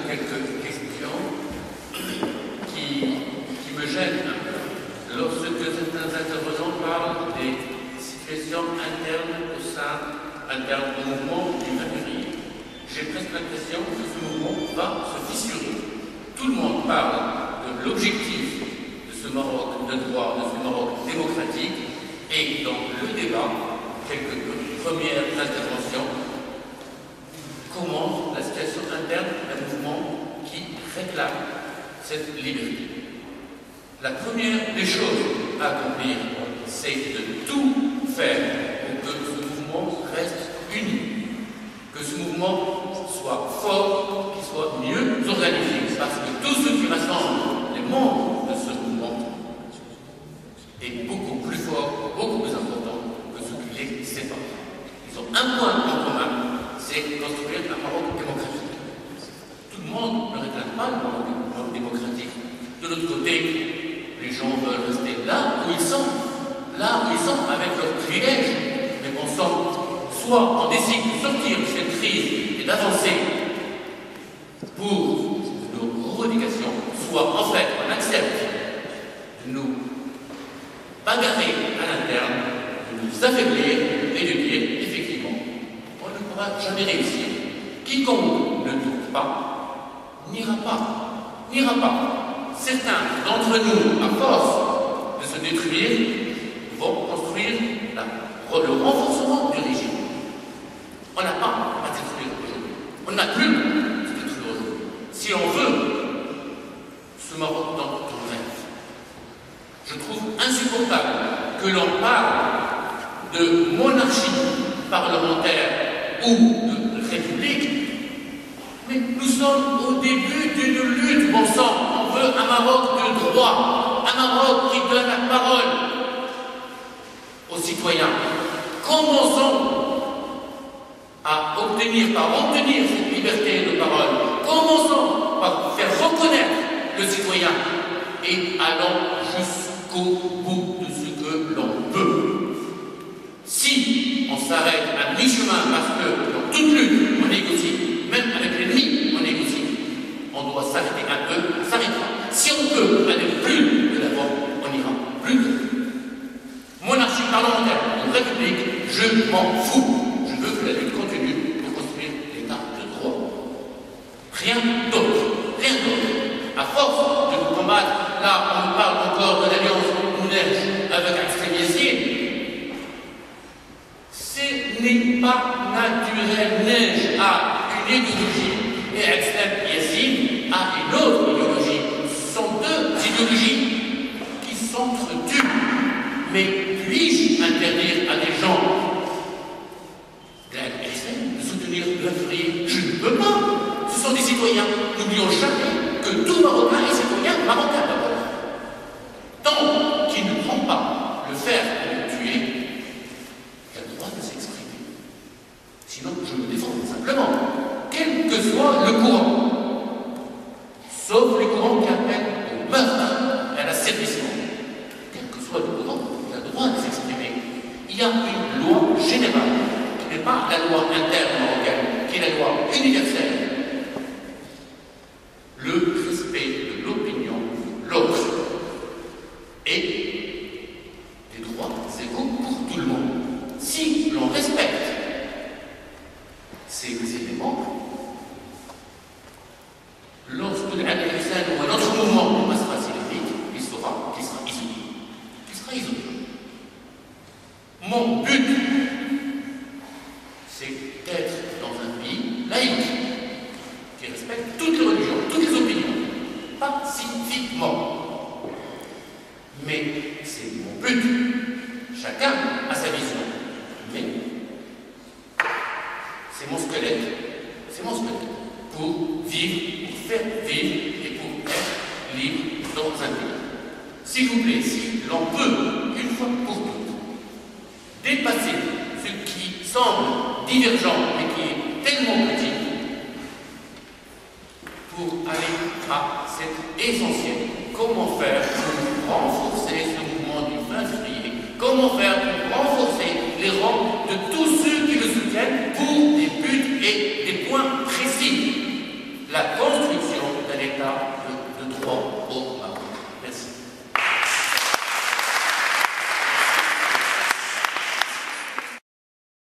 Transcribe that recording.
quelques questions qui me gênent un peu. Lorsque certains intervenants parlent des situations internes au sein du mouvement du 20 février, j'ai presque l'impression que ce mouvement va se fissurer. Tout le monde parle de l'objectif de ce Maroc de droit, de ce Maroc démocratique, et dans le débat, quelques premières interventions, comment la situation interne d'un mouvement qui réclame cette liberté. La première des choses à accomplir, c'est de tout faire pour que ce mouvement reste uni, que ce mouvement soit fort, qu'il soit mieux organisé, parce que tout ce qui rassemble les membres de ce mouvement est beaucoup plus fort, beaucoup plus important que ce qui les sépare. Ils ont un point en commun, c'est construire un Maroc démocratique. Tout le monde ne réclame pas le Maroc démocratique. De l'autre côté, les gens veulent rester là où ils sont avec leurs privilèges. Mais bon sang, soit on décide de sortir de cette crise et d'avancer pour nos revendications, soit en fait on accepte de nous bagarrer à l'interne, de nous affaiblir et de dire effectivement, on ne pourra jamais réussir. Quiconque ne doute pas, n'ira pas. Certains d'entre nous, à force de se détruire, vont construire le renforcement du régime. On n'a pas à détruire aujourd'hui. On n'a plus à se détruire aujourd'hui. Si on veut ce Maroc dans ton rêve, je trouve insupportable que l'on parle de monarchie parlementaire ou de république, mais nous sommes au début d'une lutte, bon sang. On veut un Maroc de droit, un Maroc qui donne la parole aux citoyens. Commençons par obtenir cette liberté de parole. Commençons par faire reconnaître le citoyen et allons jusqu'au bout de ce que l'on veut. Si on s'arrête à mi-chemin parce que dans toute lutte on négocie, même avec l'ennemi on négocie, on doit s'arrêter un peu, on s'arrêtera. Si on peut aller plus de l'avant, on ira plus de l'avant. Monarchie parlementaire ou république, je m'en fous. Je veux que la lutte continue pour construire l'état de droit. Rien d'autre. Rien d'autre. À force de nous combattre, là on nous parle encore de l'alliance Mounèche avec Extrême Yassine. Ce n'est pas naturel. Neige a une idéologie et Extrême Yassine a une autre idéologie. Ce sont deux idéologies qui s'entretuent. Mais puis-je interdire à des gens de soutenir le février? Je ne peux pas. Ce sont des citoyens. N'oublions jamais que tout Marocain est citoyen marocain d'abord. Tant qu'il ne prend pas le fer pour le tuer, il a le droit de s'exprimer. Sinon, je me défends simplement, quel que soit le courant, sauf les courants qui appellent au meurtre et à l'asservissement. Quel que soit le courant, il a le droit de s'exprimer. Il y a une loi générale, qui n'est pas la loi interne marocaine, qui est la loi universelle. Le respect de l'opinion de l'autre et des droits égaux pour tout le monde. Si l'on respecte ces éléments, lorsque l'Al-Hassan ou un autre mouvement passera syllabique, il saura qu'il sera isolé. Mon but, c'est d'être dans un pays laïque, qui respecte toutes les religions, toutes les opinions, pacifiquement. Mais c'est mon but. Chacun a sa vision. Mais c'est mon squelette. Pour vivre, pour faire vivre et pour être libre dans un pays. S'il vous plaît, si l'on peut, une fois pour toutes, dépasser ce qui semble divergent et qui est tellement petit, pour aller à cet essentiel. Comment faire pour renforcer ce mouvement du 20 février? Comment faire pour